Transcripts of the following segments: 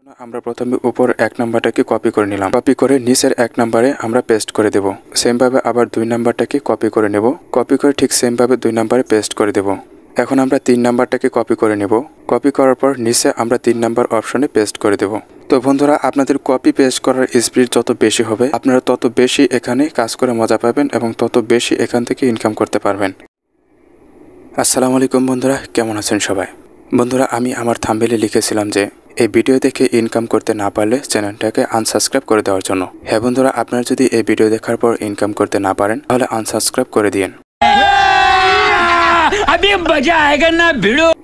আমরা প্রথমে উপর 1 নাম্বারটাকে কপি করে নিলাম। কপি করে নিচের 1 নম্বরে আমরা পেস্ট করে দেব। সেম ভাবে আবার 2 নাম্বারটাকে কপি করে নেব। কপি করে ঠিক সেম ভাবে 2 নম্বরে পেস্ট করে দেব। এখন আমরা 3 নাম্বারটাকে কপি করে নেব। কপি করার পর নিচে আমরা 3 নাম্বার অপশনে পেস্ট করে দেব। তো বন্ধুরা, আপনাদের কপি পেস্ট করার স্পিড যত বেশি হবে আপনারা তত বেশি এখানে কাজ করে মজা পাবেন এবং তত বেশি এখান থেকে ইনকাম করতে পারবেন। আসসালামু আলাইকুম বন্ধুরা, কেমন আছেন সবাই? বন্ধুরা, আমি আমার থাম্বনেইলে লিখেছিলাম যে এই ভিডিও দেখে ইনকাম করতে না পারলে চ্যানেলটাকে আনসাবস্ক্রাইব করে দেওয়ার জন্য। হ্যাঁ বন্ধুরা, আপনারা যদি এই ভিডিও দেখার পর ইনকাম করতে না পারেন তাহলে আনসাবস্ক্রাইব করে দিন।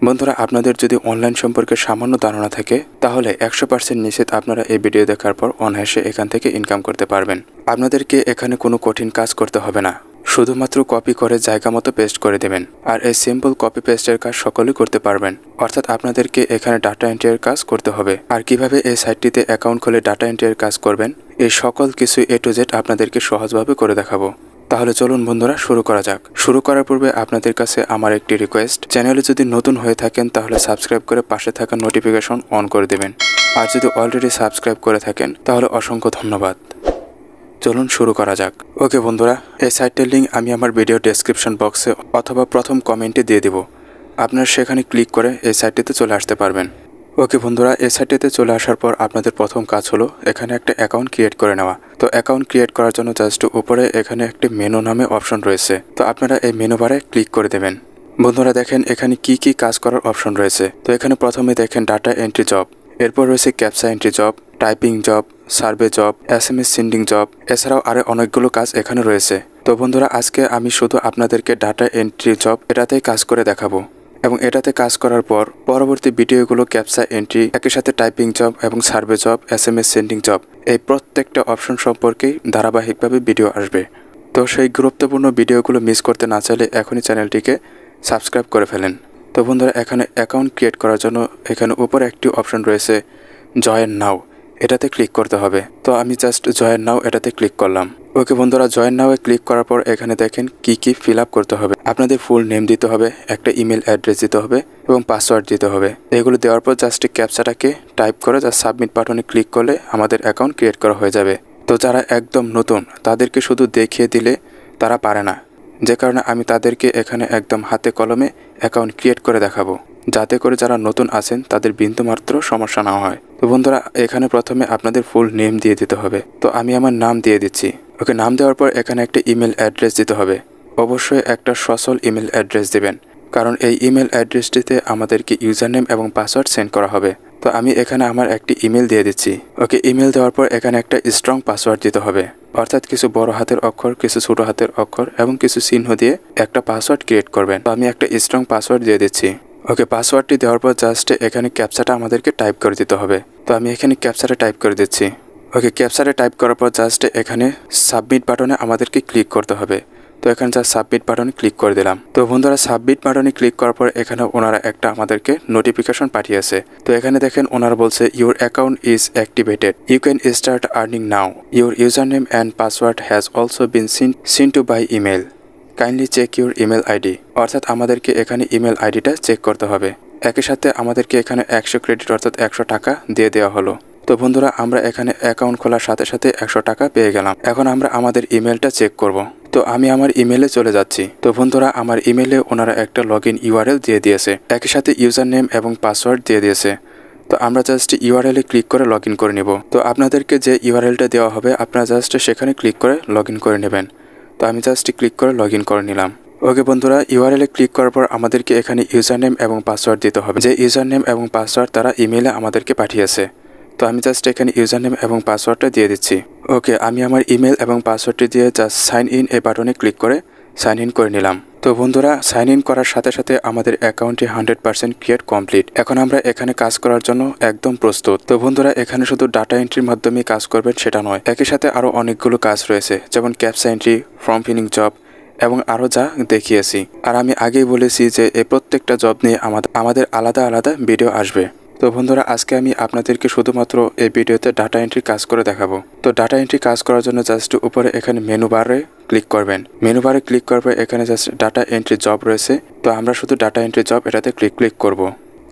বন্ধুরা, আপনাদের যদি অনলাইন সম্পর্কে সামান্য ধারণা থাকে তাহলে 100% নিশ্চিত আপনারা এই ভিডিও দেখার পর অনায়াসে এখান থেকে ইনকাম করতে পারবেন। আপনাদেরকে এখানে কোনো কঠিন কাজ করতে হবে না, শুধুমাত্র কপি করে জায়গা মতো পেস্ট করে দেবেন। আর এই সিম্পল কপি পেস্টের কাজ সকলেই করতে পারবেন। অর্থাৎ আপনাদেরকে এখানে ডাটা এন্ট্রির কাজ করতে হবে। আর কিভাবে এই সাইটটিতে অ্যাকাউন্ট খুলে ডাটা এন্ট্রির কাজ করবেন এই সকল কিছু A to Z আপনাদেরকে সহজভাবে করে দেখাবো। তাহলে চলুন বন্ধুরা, শুরু করা যাক। শুরু করার পূর্বে আপনাদের কাছে আমার একটি রিকোয়েস্ট, চ্যানেলে যদি নতুন হয়ে থাকেন তাহলে সাবস্ক্রাইব করে পাশে থাকা নোটিফিকেশন অন করে দেবেন। আর যদি অলরেডি সাবস্ক্রাইব করে থাকেন তাহলে অসংখ্য ধন্যবাদ। চলুন শুরু করা যাক। ওকে বন্ধুরা, এই সাইটটির লিঙ্ক আমি আমার ভিডিও ডেসক্রিপশন বক্সে অথবা প্রথম কমেন্টে দিয়ে দেব। আপনারা সেখানে ক্লিক করে এই সাইটটিতে চলে আসতে পারবেন। ওকে বন্ধুরা, এই সাইটটিতে চলে আসার পর আপনাদের প্রথম কাজ হলো এখানে একটা অ্যাকাউন্ট ক্রিয়েট করে নেওয়া। তো অ্যাকাউন্ট ক্রিয়েট করার জন্য জাস্ট উপরে এখানে একটি মেনু নামে অপশন রয়েছে। তো আপনারা এই মেনু বারে ক্লিক করে দেবেন। বন্ধুরা দেখেন এখানে কি কি কাজ করার অপশন রয়েছে। তো এখানে প্রথমে দেখেন ডাটা এন্ট্রি জব, এরপর রয়েছে captcha entry job, typing job, survey job, SMS sending job, এছাড়াও আরো অনেকগুলো কাজ এখানে রয়েছে। তো বন্ধুরা, আজকে আমি শুধু আপনাদেরকে ডাটা এন্ট্রি জব এটাতেই কাজ করে দেখাবো এবং এটাতে কাজ করার পর পরবর্তী ভিডিওগুলো ক্যাপচা এন্ট্রি, একই সাথে টাইপিং জব এবং survey job, SMS sending job, এই প্রত্যেকটা অপশন সম্পর্কেই ধারাবাহিকভাবে ভিডিও আসবে। তো সেই গুরুত্বপূর্ণ ভিডিওগুলো মিস করতে না চাইলে এখনই চ্যানেলটিকে সাবস্ক্রাইব করে ফেলেন। তো বন্ধুরা, এখানে অ্যাকাউন্ট ক্রিয়েট করার জন্য এখানে উপরে একটি অপশন রয়েছে জয়েন নাও, এটাতে ক্লিক করতে হবে। তো আমি জাস্ট জয়েন নাও এটাতে ক্লিক করলাম। ওকে বন্ধুরা, জয়েন নাও এ ক্লিক করার পর এখানে দেখেন কি কি ফিল আপ করতে হবে। আপনাদের ফুল নেম দিতে হবে, একটা ইমেল অ্যাড্রেস দিতে হবে এবং পাসওয়ার্ড দিতে হবে। এগুলো দেওয়ার পর জাস্ট ক্যাপচাটাকে টাইপ করে জাস্ট সাবমিট বাটনে ক্লিক করলে আমাদের অ্যাকাউন্ট ক্রিয়েট করা হয়ে যাবে। তো যারা একদম নতুন তাদেরকে শুধু দেখিয়ে দিলে তারা পারে না, যে কারণে আমি তাদেরকে এখানে একদম হাতে কলমে অ্যাকাউন্ট ক্রিয়েট করে দেখাবো, যাতে করে যারা নতুন আছেন তাদের বিন্দুমাত্র সমস্যা না হয়। তো বন্ধুরা, এখানে প্রথমে আপনাদের ফুল নেম দিয়ে দিতে হবে। তো আমি আমার নাম দিয়ে দিচ্ছি। ওকে, নাম দেওয়ার পর এখানে একটা ইমেল অ্যাড্রেস দিতে হবে। অবশ্যই একটা সচল ইমেল অ্যাড্রেস দেবেন, কারণ এই ইমেল অ্যাড্রেসটিতে আমাদেরকে ইউজার নেম এবং পাসওয়ার্ড সেন্ড করা হবে। তো আমি এখানে আমার একটি ইমেল দিয়ে দিচ্ছি। ওকে, ইমেল দেওয়ার পর এখানে একটা স্ট্রং পাসওয়ার্ড দিতে হবে, অর্থাৎ কিছু বড় হাতের অক্ষর, কিছু ছোট হাতের অক্ষর এবং কিছু চিহ্ন দিয়ে একটা পাসওয়ার্ড ক্রিয়েট করবেন। তো আমি একটা স্ট্রং পাসওয়ার্ড দিয়ে দিচ্ছি। ওকে, পাসওয়ার্ডটি দেওয়ার পর জাস্ট এখানে ক্যাপচাটা আমাদেরকে টাইপ করে দিতে হবে। তো আমি এখানে ক্যাপচাটা টাইপ করে দিচ্ছি। ওকে, ক্যাপচাটা টাইপ করার পর জাস্ট এখানে সাবমিট বাটনে আমাদেরকে ক্লিক করতে হবে। তো এখানে জাস্ট সাবমিট বাটনে ক্লিক করে দিলাম। তো বন্ধুরা, সাবমিট বাটনে ক্লিক করার পর এখানে ওনারা একটা আমাদেরকে নোটিফিকেশন পাঠিয়েছে। তো এখানে দেখেন ওনারা বলছে your account is activated, you can start earning now, your user name and password has also been sent to by email, kindly check your email ID. অর্থাৎ আমাদেরকে এখানে ইমেল আইডিটা চেক করতে হবে। একই সাথে আমাদেরকে এখানে 100 ক্রেডিট অর্থাৎ 100 টাকা দিয়ে দেওয়া হলো। তো বন্ধুরা, আমরা এখানে অ্যাকাউন্ট খোলার সাথে সাথে 100 টাকা পেয়ে গেলাম। এখন আমরা আমাদের ইমেলটা চেক করব। তো আমি আমার ইমেলে চলে যাচ্ছি। তো বন্ধুরা, আমার ইমেলে ওনারা একটা লগইন URL দিয়ে দিয়েছে, একই সাথে ইউজার নেম এবং পাসওয়ার্ড দিয়ে দিয়েছে। তো আমরা জাস্ট URL এ ক্লিক করে লগ ইন করে নিব। তো আপনাদেরকে যে URLটা দেওয়া হবে আপনারা জাস্ট সেখানে ক্লিক করে লগ ইন করে নেবেন। তো আমি জাস্ট ক্লিক করে লগ ইন করে নিলাম। ওকে বন্ধুরা, URL এ ক্লিক করার পর আমাদেরকে এখানে ইউজার নেম এবং পাসওয়ার্ড দিতে হবে, যে ইউজার নেম এবং পাসওয়ার্ড তারা ইমেলে আমাদেরকে পাঠিয়েছে। তো আমি জাস্ট এখানে ইউজার নেম এবং পাসওয়ার্ডটা দিয়ে দিচ্ছি। ওকে, আমি আমার ইমেল এবং পাসওয়ার্ডটি দিয়ে জাস্ট সাইন ইন এই বাটনে ক্লিক করে সাইন ইন করে নিলাম। তো বন্ধুরা, সাইন ইন করার সাথে সাথে আমাদের অ্যাকাউন্টটি 100% ক্রিয়েট কমপ্লিট। এখন আমরা এখানে কাজ করার জন্য একদম প্রস্তুত। তো বন্ধুরা, এখানে শুধু ডাটা এন্ট্রির মাধ্যমে কাজ করবেন সেটা নয়, একই সাথে আরও অনেকগুলো কাজ রয়েছে, যেমন captcha entry, form filling job এবং আরও যা দেখিয়েছি। আর আমি আগেই বলেছি যে এই প্রত্যেকটা জব নিয়ে আমাদের আলাদা আলাদা ভিডিও আসবে। তো বন্ধুরা, আজকে আমি আপনাদেরকে শুধুমাত্র এই ভিডিওতে ডাটা এন্ট্রি কাজ করে দেখাবো। তো ডাটা এন্ট্রি কাজ করার জন্য জাস্ট উপরে এখানে মেনু বারে ক্লিক করবেন। মেনু বারে ক্লিক করবে এখানে জাস্ট ডাটা এন্ট্রি জব রয়েছে। তো আমরা শুধু ডাটা এন্ট্রি জব এটাতে ক্লিক করব।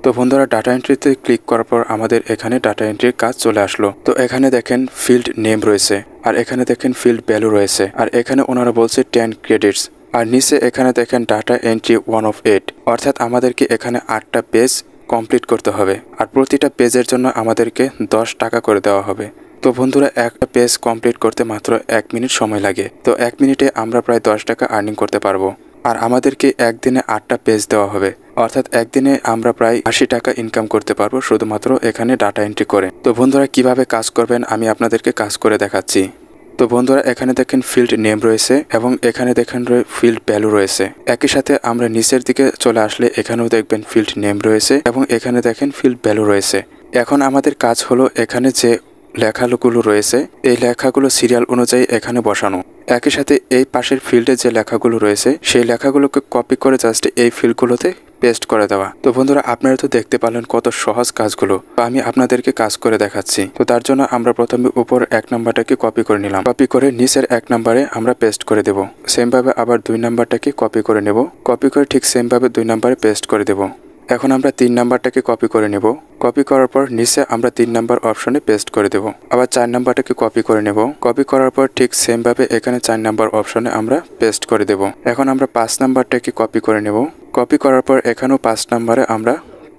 তো বন্ধুরা ডাটা এন্ট্রিতে ক্লিক করার পর আমাদের এখানে ডাটা এন্ট্রির কাজ চলে আসলো। তো এখানে দেখেন ফিল্ড নেম রয়েছে, আর এখানে দেখেন ফিল্ড ভ্যালু রয়েছে, আর এখানে ওনারা বলছে 10 ক্রেডিটস। আর নিচে এখানে দেখেন ডাটা এন্ট্রি 1 of 8, অর্থাৎ আমাদেরকে এখানে 8টা পেজ কমপ্লিট করতে হবে, আর প্রতিটা পেজের জন্য আমাদেরকে 10 টাকা করে দেওয়া হবে। তো বন্ধুরা একটা পেজ কমপ্লিট করতে মাত্র 1 মিনিট সময় লাগে। তো 1 মিনিটে আমরা প্রায় 10 টাকা আর্নিং করতে পারবো। আর আমাদেরকে একদিনে 8টা পেজ দেওয়া হবে, অর্থাৎ একদিনে আমরা প্রায় 80 টাকা ইনকাম করতে পারবো শুধুমাত্র এখানে ডাটা এন্ট্রি করে। তো বন্ধুরা কিভাবে কাজ করবেন আমি আপনাদেরকে কাজ করে দেখাচ্ছি। তো বন্ধুরা এখানে দেখেন ফিল্ড নেম রয়েছে এবং এখানে দেখেন ফিল্ড ভ্যালু রয়েছে। একই সাথে আমরা নিচের দিকে চলে আসলে এখানেও দেখবেন ফিল্ড নেম রয়েছে এবং এখানে দেখেন ফিল্ড ভ্যালু রয়েছে। এখন আমাদের কাজ হলো এখানে যে লেখাগুলো রয়েছে এই লেখাগুলো সিরিয়াল অনুযায়ী এখানে বসানো। একই সাথে এই পাশের ফিল্ডে যে লেখাগুলো রয়েছে সেই লেখাগুলোকে কপি করে জাস্ট এই ফিল্ডগুলোতে পেস্ট করে দেওয়া। তো বন্ধুরা আপনারা তো দেখতে পারলেন কত সহজ কাজগুলো। তো আমি আপনাদেরকে কাজ করে দেখাচ্ছি। তো তার জন্য আমরা প্রথমে উপর 1 নাম্বারটাকে কপি করে নিলাম, কপি করে নিচের 1 নাম্বারে আমরা পেস্ট করে দেব। সেম ভাবে আবার 2 নাম্বারটাকে কপি করে নেব, কপি করে ঠিক সেম ভাবে 2 নাম্বারে পেস্ট করে দেব। এখন আমরা 3 নাম্বারটাকে কপি করে নেব, কপি করার পর নিচে আমরা 3 নাম্বার অপশনে পেস্ট করে দেব। আবার 4 নাম্বারটাকে কপি করে নেব, কপি করার পর ঠিক সেম ভাবে এখানে 4 নাম্বার অপশনে আমরা পেস্ট করে দেব। এখন আমরা 5 নাম্বারটাকে কপি করে নেব, কপি করার পর এখানেও 5 নাম্বারে আমরা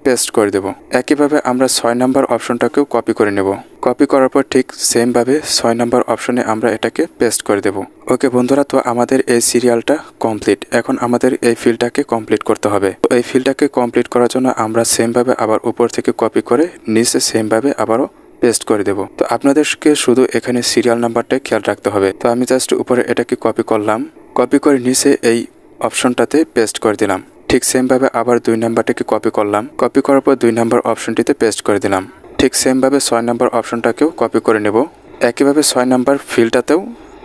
পেস্ট করে দেব। একইভাবে আমরা 6 নাম্বার অপশনটাকেও কপি করে নেব, কপি করার পর ঠিক সেম ভাবে 6 নাম্বার অপশনে আমরা এটাকে পেস্ট করে দেব। ওকে বন্ধুরা, তো আমাদের এই সিরিয়ালটা কমপ্লিট। এখন আমাদের এই ফিল্ডটাকে কমপ্লিট করতে হবে। তো এই ফিল্ডটাকে কমপ্লিট করার জন্য আমরা সেম ভাবে আবার উপর থেকে কপি করে নিচে সেম ভাবে আবারও পেস্ট করে দেব। তো আপনাদেরকে শুধু এখানে সিরিয়াল নাম্বারটাই খেয়াল রাখতে হবে। তো আমি জাস্ট উপরে এটাকে কপি করলাম, কপি করে নিচে এই অপশনটাতে পেস্ট করে দিলাম। ঠিক সেম ভাবে আবার 2 নাম্বারটাকে কপি করলাম, কপি করার পর 2 নাম্বার অপশনটিতে পেস্ট করে দিলাম। ঠিক সেম ভাবে 6 নাম্বার অপশনটাকেও কপি করে নেব, একইভাবে 6 নাম্বার ফিল্ডটাতেও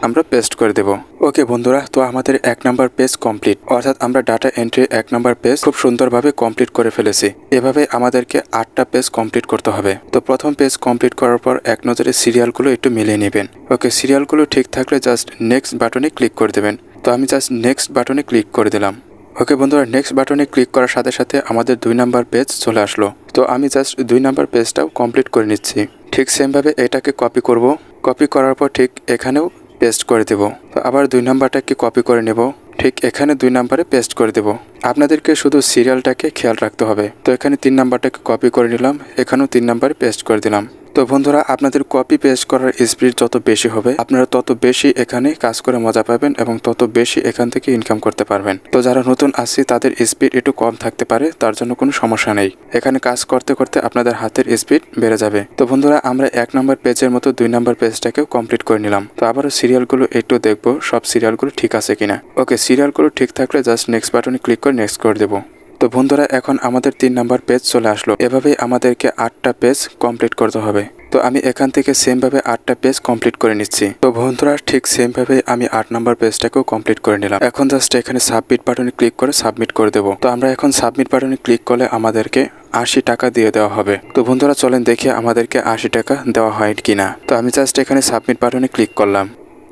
আমরা পেস্ট করে দেব। ওকে বন্ধুরা, তো আমাদের 1 নাম্বার পেজ কমপ্লিট, অর্থাৎ আমরা ডাটা এন্ট্রি 1 নাম্বার পেজ খুব সুন্দরভাবে কমপ্লিট করে ফেলেছি। এভাবে আমাদেরকে 8টা পেজ কমপ্লিট করতে হবে। তো প্রথম পেজ কমপ্লিট করার পর এক নজরে সিরিয়ালগুলো একটু মিলিয়ে নেবেন। ওকে, সিরিয়ালগুলো ঠিক থাকলে জাস্ট নেক্সট বাটনে ক্লিক করে দেবেন। তো আমি জাস্ট নেক্সট বাটনে ক্লিক করে দিলাম। ওকে বন্ধুরা, নেক্সট বাটনে ক্লিক করার সাথে সাথে আমাদের 2 নাম্বার পেজ চলে আসলো। তো আমি জাস্ট 2 নাম্বার পেজটাও কমপ্লিট করে নিচ্ছি। ঠিক সেমভাবে এটাকে কপি করব, কপি করার পর ঠিক এখানেও পেস্ট করে দেব। তো আবার 2 নাম্বারটাকে কপি করে নেব, ঠিক এখানে 2 নাম্বারে পেস্ট করে দেব। আপনাদেরকে শুধু সিরিয়ালটাকে খেয়াল রাখতে হবে। তো এখানে 3 নাম্বারটাকে কপি করে নিলাম, এখানেও 3 নাম্বারে পেস্ট করে দিলাম। তো বন্ধুরা, আপনাদের কপি পেস্ট করার স্পিড যত বেশি হবে আপনারা তত বেশি এখানে কাজ করে মজা পাবেন এবং তত বেশি এখান থেকে ইনকাম করতে পারবেন। তো যারা নতুন আসছে তাদের স্পিড একটু কম থাকতে পারে, তার জন্য কোনো সমস্যা নেই। এখানে কাজ করতে করতে আপনাদের হাতের স্পিড বেড়ে যাবে। তো বন্ধুরা, আমরা 1 নাম্বার পেজের মতো 2 নাম্বার পেজটাকেও কমপ্লিট করে নিলাম। তো আবারও সিরিয়ালগুলো একটু দেখবো সব সিরিয়ালগুলো ঠিক আছে কিনা। ওকে, সিরিয়ালগুলো ঠিক থাকলে জাস্ট নেক্সট বাটনে ক্লিক করে নেক্সট করে দেবো। তো বন্ধুরা, এখন আমাদের 3 নাম্বার পেজ চলে আসলো। এভাবেই আমাদেরকে 8টা পেজ কমপ্লিট করতে হবে। তো আমি এখান থেকে সেম ভাবে 8টা পেজ কমপ্লিট করে নিচ্ছি। তো বন্ধুরা, ঠিক সেম ভাবে আমি 8 নাম্বার পেজটাকেও কমপ্লিট করে নিলাম। এখন জাস্ট এখানে সাবমিট বাটনে ক্লিক করে সাবমিট করে দেবো। তো আমরা এখন সাবমিট বাটনে ক্লিক করলে আমাদেরকে 80 টাকা দিয়ে দেওয়া হবে। তো বন্ধুরা চলেন দেখি আমাদেরকে 80 টাকা দেওয়া হয় কিনা। তো আমি জাস্ট এখানে সাবমিট বাটনে ক্লিক করলাম।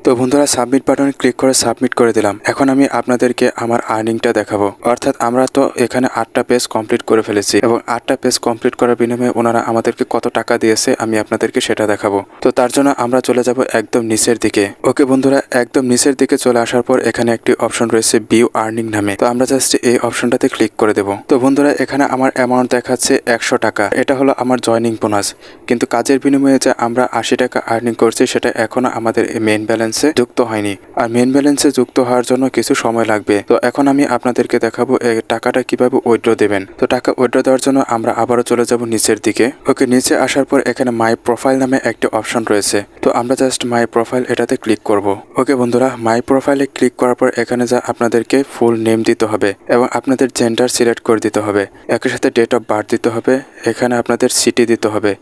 তো বন্ধুরা, সাবমিট বাটনে ক্লিক করে সাবমিট করে দিলাম। এখন আমি আপনাদেরকে আমার আর্নিংটা দেখাবো। অর্থাৎ আমরা তো এখানে 8টা পেজ কমপ্লিট করে ফেলেছি এবং 8টা পেজ কমপ্লিট করার বিনিময়ে ওনারা আমাদেরকে কত টাকা দিয়েছে আমি আপনাদেরকে সেটা দেখাবো। তো তার জন্য আমরা চলে যাব একদম নিচের দিকে। ওকে বন্ধুরা, একদম নিচের দিকে চলে আসার পর এখানে একটি অপশন রয়েছে ভিউ আর্নিং নামে। তো আমরা জাস্ট এই অপশনটাতে ক্লিক করে দেব। তো বন্ধুরা, এখানে আমার অ্যামাউন্ট দেখাচ্ছে 100 টাকা। এটা হলো আমার জয়নিং বোনাস। কিন্তু কাজের বিনিময়ে যে আমরা 80 টাকা আর্নিং করছি সেটা এখনো আমাদের মেইন ব্যালেন্স যুক্ত হয়নি। আর মেইন ব্যালেন্সে যুক্ত হওয়ার জন্য কিছু সময় লাগবে। তো এখন আমি আপনাদেরকে দেখাবো এই টাকাটা কিভাবে উইথড্র দেবেন। তো টাকা উইথড্র দেওয়ার জন্য আমরা আবারও চলে যাব নিচের দিকে। ওকে, নিচে আসার পর এখানে মাই প্রোফাইল নামে একটি অপশন রয়েছে। তো আমরা জাস্ট মাই প্রোফাইল এটাতে ক্লিক করব। ওকে বন্ধুরা, মাই প্রোফাইলে ক্লিক করার পর এখানে যা আপনাদেরকে ফুল নেম দিতে হবে এবং আপনাদের জেন্ডার সিলেক্ট করে দিতে হবে। একই সাথে ডেট অফ বার্থ দিতে হবে, এখানে আপনাদের সিটি দিতে হবে,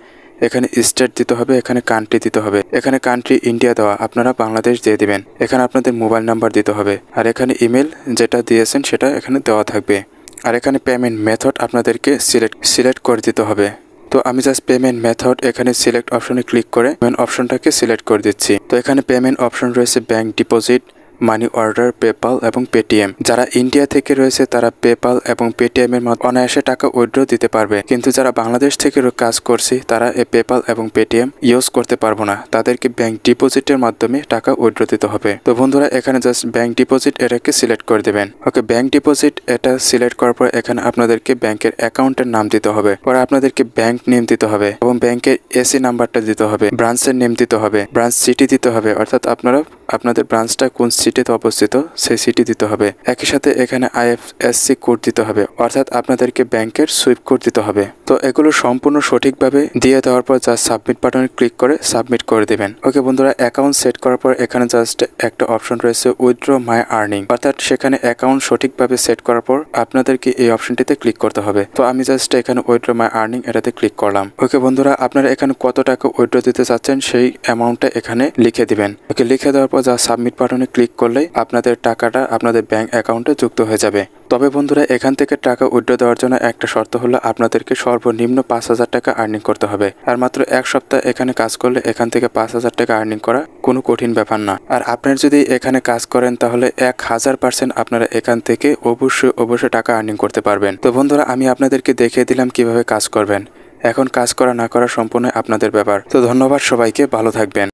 এখানে স্টেট দিতে হবে, এখানে কান্ট্রি দিতে হবে। এখানে কান্ট্রি ইন্ডিয়া দেওয়া, আপনারা বাংলাদেশ দিয়ে দিবেন। এখানে আপনাদের মোবাইল নাম্বার দিতে হবে, আর এখানে ইমেল যেটা দিয়েছেন সেটা এখানে দেওয়া থাকবে। আর এখানে পেমেন্ট মেথড আপনাদেরকে সিলেক্ট করে দিতে হবে। তো আমি জাস্ট পেমেন্ট মেথড এখানে সিলেক্ট অপশনে ক্লিক করে পেমেন্ট অপশনটাকে সিলেক্ট করে দিচ্ছি। তো এখানে পেমেন্ট অপশন রয়েছে bank deposit, money order, PayPal এবং পেটিএম। যারা ইন্ডিয়া থেকে রয়েছে তারা পেপাল এবং পেটিএম এর মাধ্যমে অনায়াসে টাকা উইথড্র দিতে পারবে, কিন্তু যারা বাংলাদেশ থেকে কাজ করছে তারা এই পেপাল এবং পেটিএম ইউজ করতে পারবো না, তাদেরকে ব্যাংক ডিপোজিটের মাধ্যমে টাকা উইথড্র দিতে হবে। তো বন্ধুরা এখানে জাস্ট ব্যাংক ডিপোজিট এটাকে সিলেক্ট করে দেবেন। ওকে, ব্যাংক ডিপোজিট এটা সিলেক্ট করার পর এখানে আপনাদেরকে ব্যাংকের অ্যাকাউন্টের নাম দিতে হবে, পরে আপনাদেরকে ব্যাংক নেম দিতে হবে এবং ব্যাংকের এসি নাম্বারটা দিতে হবে, ব্রাঞ্চের নেম দিতে হবে, ব্রাঞ্চ সিটি দিতে হবে, অর্থাৎ আপনাদের ব্রাঞ্চটা কোন সিটিতে অবস্থিত সেই সিটি দিতে হবে। একই সাথে এখানে আইএফএসসি কোড দিতে হবে, অর্থাৎ আপনাদেরকে ব্যাংকের সুইপ কোড দিতে হবে। তো এগুলো সম্পূর্ণ সঠিকভাবে দিয়ে দেওয়ার পর জাস্ট সাবমিট বাটনে ক্লিক করে সাবমিট করে দেবেন। ওকে বন্ধুরা, অ্যাকাউন্ট সেট করার পর এখানে জাস্ট একটা অপশন রয়েছে উইথড্র মাই আর্নিং, অর্থাৎ সেখানে অ্যাকাউন্ট সঠিকভাবে সেট করার পর আপনাদেরকে এই অপশনটিতে ক্লিক করতে হবে। তো আমি জাস্ট এখানে উইথড্র মাই আর্নিং এটাতে ক্লিক করলাম। ওকে বন্ধুরা, আপনারা এখানে কত টাকা উইথড্র দিতে চাচ্ছেন সেই অ্যামাউন্টটা এখানে লিখে দিবেন। ওকে, লিখে দেওয়ার পর যা সাবমিট বাটনে ক্লিক করলেই আপনাদের টাকাটা আপনাদের ব্যাংক অ্যাকাউন্টে যুক্ত হয়ে যাবে। তবে বন্ধুরা এখান থেকে টাকা উইথড্র দেওয়ার জন্য একটা শর্ত হলো আপনাদেরকে সর্বনিম্ন 5,000 টাকা আর্নিং করতে হবে। আর মাত্র এক সপ্তাহ এখানে কাজ করলে এখান থেকে 5,000 টাকা আর্নিং করা কোনো কঠিন ব্যাপার না। আর আপনারা যদি এখানে কাজ করেন তাহলে 1000% আপনারা এখান থেকে অবশ্যই টাকা আর্নিং করতে পারবেন। তো বন্ধুরা আমি আপনাদেরকে দেখিয়ে দিলাম কিভাবে কাজ করবেন। এখন কাজ করা না করা সম্পূর্ণ আপনাদের ব্যাপার। তো ধন্যবাদ সবাইকে, ভালো থাকবেন।